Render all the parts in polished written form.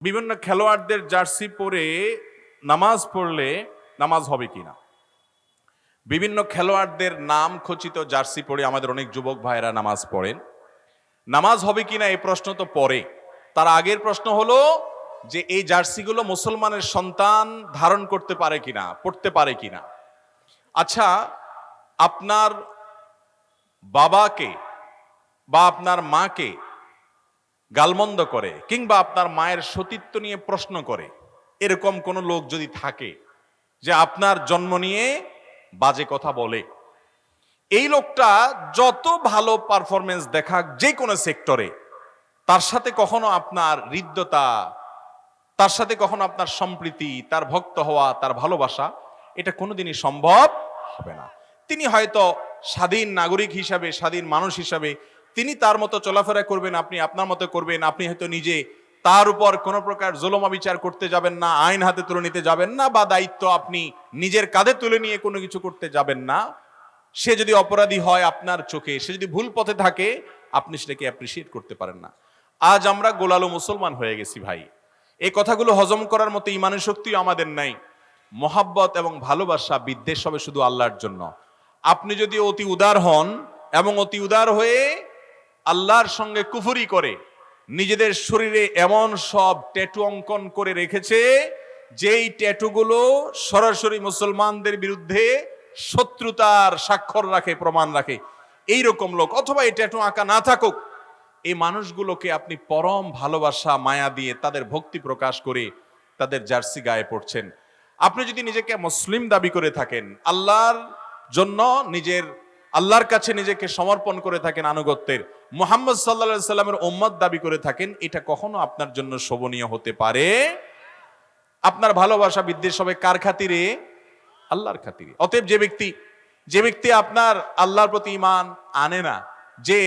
বিভিন্ন খেলোয়াড়দের জার্সি পরে নামাজ পড়লে নামাজ হবে কিনা। বিভিন্ন খেলোয়াড়দের নাম খচিত জার্সি পরে আমাদের অনেক যুবক ভাইরা নামাজ পড়েন। নামাজ হবে কিনা এই প্রশ্ন তো পরে, তার আগের প্রশ্ন হলো যে এই জার্সিগুলো মুসলমানের সন্তান ধারণ করতে পারে কিনা, পড়তে পারে কিনা। আচ্ছা, আপনার বাবাকে বা আপনার মাকে গালমন্দ করে কিংবা আপনার মায়ের সতীত্ব নিয়ে প্রশ্ন করে এরকম কোন লোক যদি থাকে যে আপনার জন্ম নিয়ে বাজে কথা বলে, এই লোকটা যত ভালো পারফরমেন্স দেখাক যে কোনো সেক্টরে, তার সাথে কখনো আপনার হৃদ্যতা, তার সাথে কখনো আপনার সম্প্রীতি, তার ভক্ত হওয়া, তার ভালোবাসা, এটা কোনোদিনই সম্ভব হবে না। তিনি হয়তো স্বাধীন নাগরিক হিসাবে, স্বাধীন মানুষ হিসাবে তিনি তার মতো চলাফেরা করবেন, আপনি আপনার মতো করবেন। আপনি হয়তো নিজে তার উপর কোনো প্রকার জুলুম বিচার করতে যাবেন না, আইন হাতে তুলে নিতে যাবেন না, বা দায়িত্ব আপনি নিজের কাঁধে তুলে নিয়ে কোনো কিছু করতে যাবেন না। সে যদি অপরাধী হয় আপনার চোখে, সে যদি ভুল পথে থাকে, আপনি সেটাকে অ্যাপ্রিসিয়েট করতে পারেন না। আজ আমরা গোলালো মুসলমান হয়ে গেছি ভাই। এই কথাগুলো হজম করার মতো ইমানের শক্তিও আমাদের নাই। মহাব্বত এবং ভালোবাসা, বিদ্বেষ হবে শুধু আল্লাহর জন্য। আপনি যদি অতি উদার হন এবং অতি উদার হয়ে আল্লাহর সঙ্গে কুফরি করে নিজেদের শরীরে এমন সব ট্যাটু অঙ্কন করে রেখেছে যেই ট্যাটুগুলো সরাসরি মুসলমানদের বিরুদ্ধে শত্রুতার স্বাক্ষর রাখে, প্রমাণ রাখে, এই রকম লোক, অথবা এই ট্যাটু আঁকা না থাকুক, এই মানুষগুলোকে আপনি পরম ভালোবাসা মায়া দিয়ে তাদের ভক্তি প্রকাশ করে তাদের জার্সি গায়ে পড়ছেন। আপনি যদি নিজেকে মুসলিম দাবি করে থাকেন, আল্লাহর জন্য আল্লাহর কাছে নিজেকে সমর্পণ করে থাকেন, আনুগত্যের, মুহাম্মদ সাল্লাল্লাহু আলাইহি সাল্লামের উম্মত দাবি করে থাকেন, এটা কখনো আপনার জন্য শোভনীয় হতে পারে। আপনার ভালোবাসা বিদ্বেষ হবে কার খাতিরে? আল্লাহর খাতিরে। অতএব যে ব্যক্তি আপনার আল্লাহর প্রতি ঈমান আনে না, যে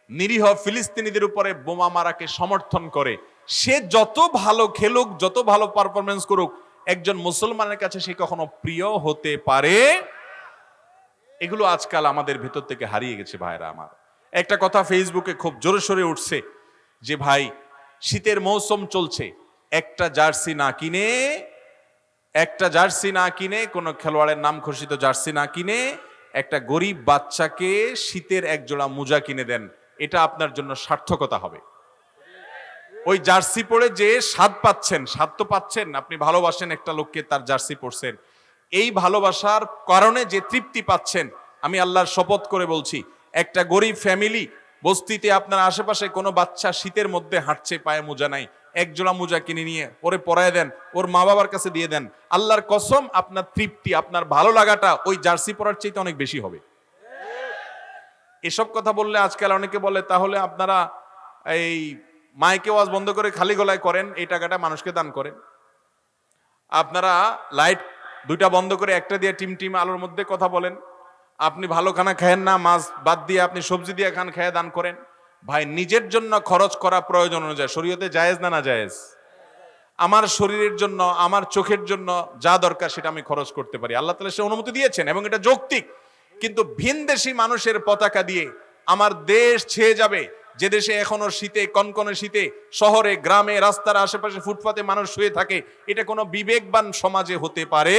নিরীহ ফিলিস্তিনিদের উপরে বোমা মারাকে সমর্থন করে, সে যত ভালো খেলুক, যত ভালো পারফরমেন্স করুক, একজন মুসলমানের কাছে সে কখনো প্রিয় হতে পারে? এগুলো আজকাল আমাদের ভেতর থেকে হারিয়ে গেছে ভাইরা আমার। একটা কথা ফেসবুকে খুব জোরে সোরে উঠছে যে ভাই, শীতের মৌসুম চলছে, একটা জার্সি না কিনে, কোন খেলোয়াড়ের নাম ঘোষিত জার্সি না কিনে একটা গরিব বাচ্চাকে শীতের এক জোড়া মোজা কিনে দেন, এটা আপনার জন্য সার্থকতা হবে। ওই জার্সি পরে যে স্বাদ তো পাচ্ছেন, আপনি ভালোবাসেন একটা লোককে, তার জার্সি পরছেন, এই ভালোবাসার কারণে যে তৃপ্তি পাচ্ছেন, আমি আল্লাহর শপথ করে বলছি, একটা গরিব ফ্যামিলি বস্তিতে আপনার আশেপাশে কোনো বাচ্চা শীতের মধ্যে হাঁটছে, পায়ে মোজা নাই, এক জোড়া মোজা কিনে নিয়ে ওরে পরায় দেন, ওর মা বাবার কাছে দিয়ে দেন, আল্লাহর কসম আপনার তৃপ্তি, আপনার ভালো লাগাটা ওই জার্সি পরার চাইতে অনেক বেশি হবে। এসব কথা বললে আজকাল অনেকে বলে, তাহলে আপনারা এই মাইকে ওয়াজ বন্ধ করে খালি গলায় করেন, এই টাকাটা মানুষকে দান করেন। আপনারা লাইট দুইটা বন্ধ করে একটা দিয়ে টিম আলোর মধ্যে কথা বলেন। আপনি ভালো খানা খায়েন না, মাছ বাদ দিয়ে আপনি সবজি দিয়ে খান, খেয়ে দান করেন। ভাই, নিজের জন্য খরচ করা প্রয়োজন অনুযায়ী শরীয়তে জায়েজ না জায়েজ? আমার শরীরের জন্য, আমার চোখের জন্য যা দরকার সেটা আমি খরচ করতে পারি, আল্লাহ তাআলা সে অনুমতি দিয়েছেন এবং এটা যৌক্তিক। কিন্তু ভিনদেশী মানুষের পতাকা দিয়ে আমার দেশ ছেয়ে যাবে, যে দেশে এখনো শীতে, কনকনে শীতে, শহরে, গ্রামে, রাস্তার আশেপাশে, ফুটপাতে মানুষ শুয়ে থাকে, এটা কোনো বিবেকবান সমাজে হতে পারে?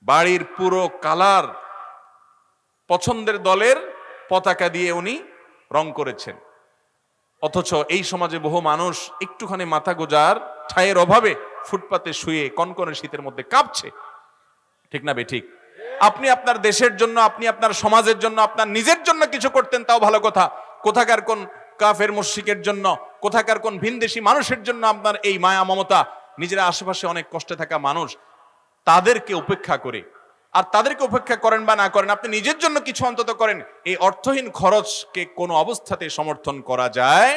বাড়ির পুরো কালার পছন্দের দলের পতাকা দিয়ে উনি রং করেছেন, অথচ এই সমাজে বহু মানুষ একটুখানি মাথা গোজার ঠায়ের অভাবে ফুটপাতে শুয়ে কনকনে শীতের মধ্যে কাঁপছে। ঠিক না বেঠিক? আপনি আপনার দেশের জন্য, আপনি আপনার সমাজের জন্য, আপনার নিজের জন্য কিছু করতেন, তাও ভালো কথা। কোথাকার কোন কাফের মুশরিকের জন্য, কোথাকার কোন ভিনদেশী মানুষের জন্য আপনার এই মায়া মমতা? নিজের আশেপাশে অনেক কষ্টে থাকা মানুষ, তাদেরকে উপেক্ষা করে, আর তাদেরকে উপেক্ষা করেন বা না করেন, আপনি নিজের জন্য কিছু অন্তত করেন। এই অর্থহীন খরচকে কোনো অবস্থাতে সমর্থন করা যায়?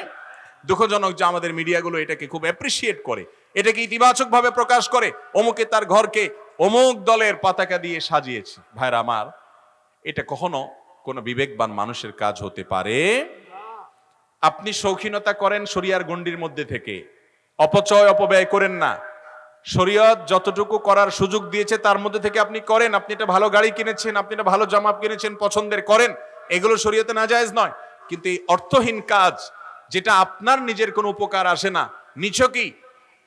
দুঃখজনক যে আমাদের মিডিয়াগুলো এটাকে খুব অ্যাপ্রিসিয়েট করে, এটাকে ইতিবাচক ভাবে প্রকাশ করে, অমুকে তার ঘরকে অমুক দলের পতাকা দিয়ে সাজিয়েছে। ভাইরা আমার, এটা কখনো কোনো বিবেকবান মানুষের কাজ হতে পারে? আপনি শৌখিনতা করেন শরিয়ার গণ্ডির মধ্যে থেকে, অপচয় অপব্যয় করেন না। শরীয়ত যতটুকু করার সুযোগ দিয়েছে তার মধ্যে থেকে আপনি করেন। আপনি একটা ভালো গাড়ি কিনেছেন, আপনি একটা ভালো জামা কিনেছেন, পছন্দের করেন, এগুলো শরীয়তে নাজায়েজ নয়। কিন্তু এই অর্থহীন কাজ, যেটা আপনার নিজের কোনো উপকার আসে না, নিছকই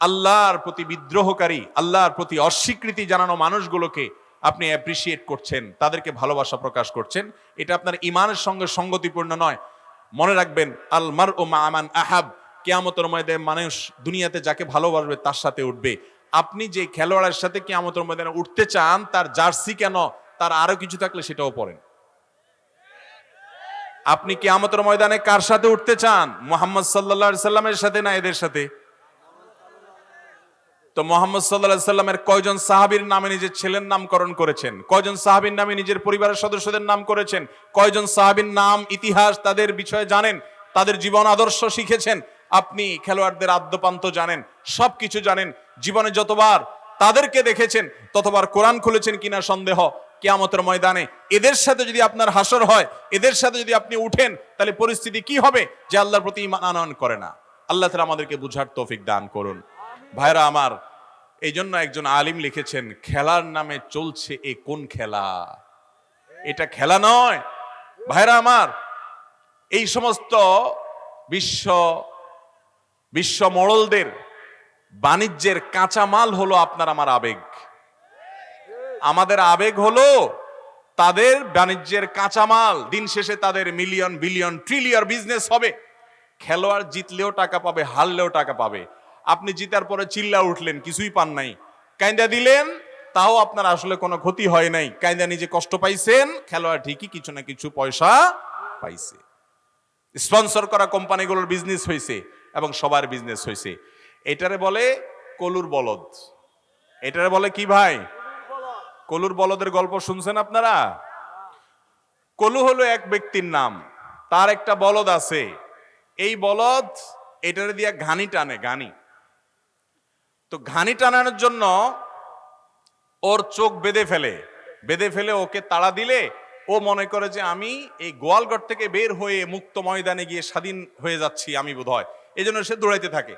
আল্লাহর প্রতি বিদ্রোহকারী, আল্লাহর প্রতি অস্বীকৃতি জানানো মানুষগুলোকে আপনি অ্যাপ্রিসিয়েট করছেন, তাদেরকে ভালোবাসা প্রকাশ করছেন, এটা আপনার ইমানের সঙ্গে সঙ্গতিপূর্ণ নয়। মনে রাখবেন, আল মারউ মা মান আহাব, কিয়ামতের ময়দানে মানুষ দুনিয়াতে যাকে ভালোবাসবে তার সাথে উঠবে। আপনি যে খেলোয়াড়ের সাথে কিয়ামতের ময়দানে উঠতে চান, তার জার্সি কেন, তার আরো কিছু থাকলে সেটাও পড়েন। আপনি কিয়ামতের ময়দানে কার সাথে উঠতে চান? মুহাম্মদ সাল্লাল্লাহু আলাইহি সাল্লামের সাথে না এদের সাথে? তো মুহাম্মদ সাল্লাল্লাহু আলাইহি সাল্লামের কয়জন সাহাবীর নামে নিজের ছেলের নামকরণ করেছেন? কয়জন সাহাবীর নামে নিজের পরিবারের সদস্যদের নাম করেছেন? কয়জন সাহাবীর নাম, ইতিহাস, তাদের বিষয়ে জানেন? তাদের জীবন আদর্শ শিখেছেন? আপনি খেলোয়াড়দের আদ্যপান্ত জানেন, সবকিছু জানেন। জীবনে যতবার তাদেরকে দেখেছেন ততবার কোরআন খুলেছেন কিনা সন্দেহ। কিয়ামতের ময়দানে এদের সাথে যদি আপনার হাসর হয়, এদের সাথে যদি আপনি উঠেন, তাহলে পরিস্থিতি কি হবে? যে আল্লাহর প্রতি ঈমান আনয়ন করে না। আল্লাহ তাআলা আমাদেরকে বুঝার তৌফিক দান করুন। ভাইরা আমার, এই জন্য একজন আলিম লিখেছেন, খেলার নামে চলছে এ কোন খেলা? এটা খেলা নয়। ভাইরা আমার, এই সমস্ত বিশ্ব মোড়লদের বাণিজ্যের কাঁচামাল হলো আপনার আমার আবেগ। আমাদের আবেগ হলো তাদের বাণিজ্যের কাঁচামাল। দিন শেষে তাদের মিলিয়ন বিলিয়ন ট্রিলিয়ন বিজনেস হবে। খেলোয়াড় জিতলেও টাকা পাবে, হারলেও টাকা পাবে। আপনি জিতার পরে চিল্লা উঠলেন, কিছুই পান নাই, কাইন্দা দিলেন, তাও আপনার আসলে কোনো ক্ষতি হয় নাই। কাইন্দা নিজে কষ্ট পাইছেন, খেলোয়াড় ঠিকই কিছু না কিছু পয়সা পাইছে। স্পন্সর করা কোম্পানিগুলোর বিজনেস হয়েছে এবং সবার বিজনেস হয়েছে। এটারে বলে কলুর বলদ। এটারে বলে কি ভাই? কলুর বলদের গল্প শুনছেন আপনারা? কলু হলো এক ব্যক্তির নাম, তার একটা বলদ আছে। এই বলদ এটারে দিয়া ঘানি টানে, ঘানি। তো ঘানি টানানোর জন্য ওর চোখ বেঁধে ফেলে ওকে তাড়া দিলে ও মনে করে যে আমি এই গোয়ালঘর থেকে বের হয়ে মুক্ত ময়দানে গিয়ে স্বাধীন হয়ে যাচ্ছি আমি বোধহয়। এই জন্য সে দৌড়াইতে থাকে।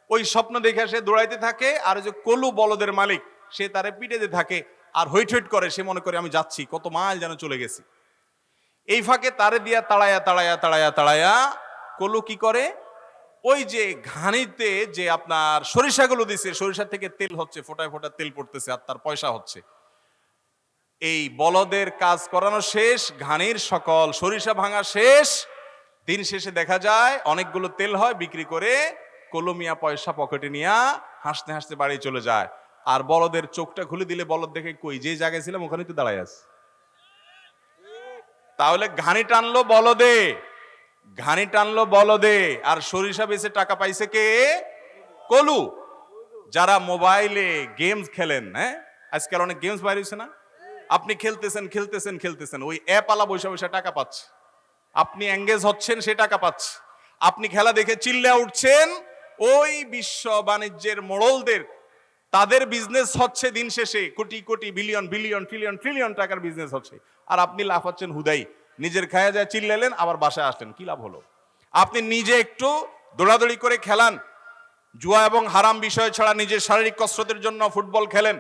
ওই স্বপ্ন দেখে সে দৌড়াইতে থাকে, আর যে কলু বলদের মালিক সে তারে পিটাইতে থাকে আর হইট হইট করে। সে মনে করে আমি যাচ্ছি, কত মাইল যেন চলে গেছি। এই ফাঁকে তারে দিয়া তাড়ায়া কলু কি করে, ওই যে ঘানিতে যে আপনার সরিষাগুলো দিছে, সরিষা থেকে তেল হচ্ছে, ফোটায় ফোটায় তেল পড়তেছে আর তার পয়সা হচ্ছে। এই বলদের কাজ করানো শেষ, ঘানির সকল সরিষা ভাঙা শেষ। দিন শেষে দেখা যায় অনেকগুলো তেল হয়, বিক্রি করে কলমিয়া পয়সা পকেটে নিয়ে হাসতে হাসতে বাড়ি চলে যায়। আর বলদের চোখটা খুলে দিলে বলদ দেখে, কই যে জায়গায় ছিলাম ওখানেই তো দাঁড়ায় আছে। তাহলে ঘানি টানলো বলদে, আর সরিষা বেচে টাকা পাইছে কে? কলু। যারা মোবাইলে গেমস খেলেন, হ্যাঁ, আজকাল অনেক গেমস বাইরে হয়েছে না, আপনি খেলতেছেন, ওই অ্যাপ আলা বসে টাকা পাচ্ছে। আপনি এঙ্গেজ হচ্ছেন, সে টাকা পাচ্ছে। আপনি খেলা দেখে চিল্লা উঠছেন, ওই বিশ্ব বাণিজ্যের মোড়লদের তাদের বিজনেস হচ্ছে দিন শেষে crore crore billion billion trillion trillion টাকার বিজনেস হচ্ছে। আর আপনি লাফাচ্ছেন হুদাই, নিজের খায়া যায় চিল্লালেন, আবার বাসায় আসলেন, কি লাভ হলো? আপনি নিজে একটু দৌড়াদৌড়ি করে খেলান, জুয়া এবং হারাম বিষয় ছাড়া নিজের শারীরিক কসরতের জন্য ফুটবল খেলেন,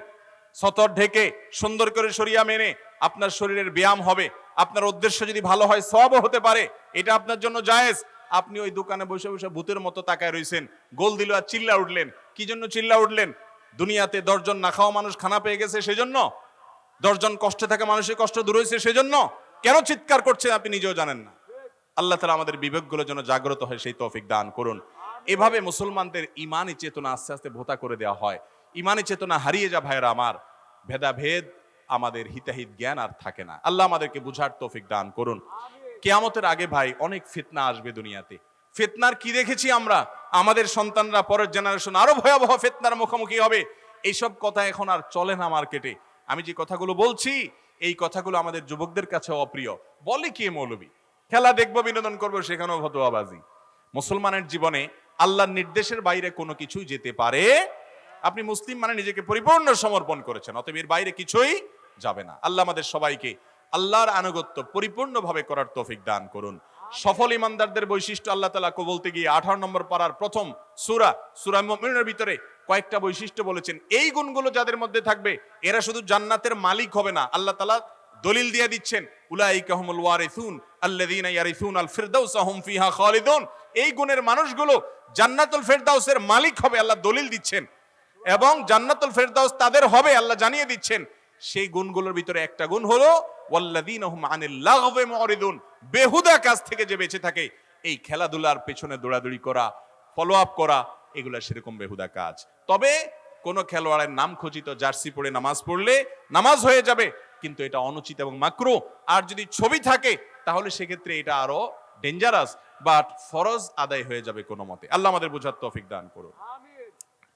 সতর ঢেকে সুন্দর করে শরিয়া মেনে আপনার শরীরের ব্যায়াম হবে। আপনার উদ্দেশ্য যদি ভালো হয়, সওয়াবও হতে পারে, এটা আপনার জন্য জায়েজ। আপনি ওই দোকানে বসে বসে ভূতের মতো তাকায় রইছেন, গোল দিল আর চিল্লা উঠলেন। কি জন্য চিল্লা উঠলেন? দুনিয়াতে 10 জন না খাওয়া মানুষ খানা পেয়ে গেছে সেজন্য? 10 জন কষ্টে থাকা মানুষের কষ্ট দূর হয়েছে সেজন্য? কেন চিৎকার করছেন আপনি নিজেও জানেন না। আল্লাহ তাআলা আমাদের বিবেকগুলো যেন জাগ্রত হয় সেই তৌফিক দান করুন। এভাবে মুসলমানদের ইমানি চেতনা আস্তে আস্তে ভোতা করে দেওয়া হয়। ইমানি চেতনা হারিয়ে যা ভাইরা আমার, ভেদাভেদ, আমাদের হিতাহিত জ্ঞান আর থাকে না। আল্লাহ আমাদেরকে বুঝার তৌফিক দান করুন। কিয়ামতের আগে ভাই অনেক ফিতনা আসবে দুনিয়াতে। ফিতনার কি দেখেছি আমরা? আমাদের সন্তানরা, পরের জেনারেশন আরো ভয়াবহ ফিতনার মুখোমুখি হবে। এইসব কথা এখন আর চলে না মার্কেটে। আমি যে কথাগুলো বলছি, এই কথাগুলো আমাদের যুবকদের কাছে অপ্রিয়। বলে কি মৌলবী, খেলা দেখবো, বিনোদন করবো, সেখানেও ফতোয়াবাজি। মুসলমানের জীবনে আল্লাহর নির্দেশের বাইরে কোনো কিছুই যেতে পারে। আপনি মুসলিম মানে নিজেকে পরিপূর্ণ সমর্পণ করেছেন, অতএব এর বাইরে কিছুই যাবে না। আল্লাহ আমাদের সবাইকে আল্লাহর আনুগত্য পরিপূর্ণভাবে করার তৌফিক দান করুন। সফল ইমানদারদের বৈশিষ্ট্য আল্লাহ তাআলা বলতে গিয়ে 18 নম্বর পারার প্রথম সূরা মুমিনুনের ভিতরে কয়েকটা বৈশিষ্ট্য বলেছেন। এই গুণগুলো যাদের মধ্যে থাকবে, এরা শুধু জান্নাতের মালিক হবে না, আল্লাহ তাআলা দলিল দিয়ে দিচ্ছেন, উলাইকা হুমুল ওয়ারিসুন আল্লাযীনা ইয়ারিসুনাল ফিরদাউসা হুম ফিহা খালিদুন। এই গুণের মানুষগুলো জান্নাতুল ফেরদাউসের মালিক হবে, আল্লাহ দলিল দিচ্ছেন। এবং জান্নাতুল ফেরদাউস তাদের হবে, আল্লাহ জানিয়ে দিচ্ছেন। সেই গুণগুলোর ভিতরে একটা গুণ হলো ওয়াল্লাযীনা হুম আনিল লাগওয়ি মুরিদুন, বেহুদা কাজ থেকে যে বেঁচে থাকে, এই খেলাধুলার পেছনে দৌড়াদৌড়ি করা, ফলো আপ করা, এগুলা সেরকম বেহুদা কাজ। তবে কোন খেলোয়াড়ের নাম খচিত জার্সি পরে নামাজ পড়লে নামাজ হয়ে যাবে, কিন্তু এটা অনুচিত এবং মাকরুহ। আর যদি ছবি থাকে তাহলে সেক্ষেত্রে এটা আরো ডেঞ্জারাস, বাট ফরজ আদায় হয়ে যাবে কোনো মতে। আল্লাহ আমাদের বোঝার তৌফিক দান করুন।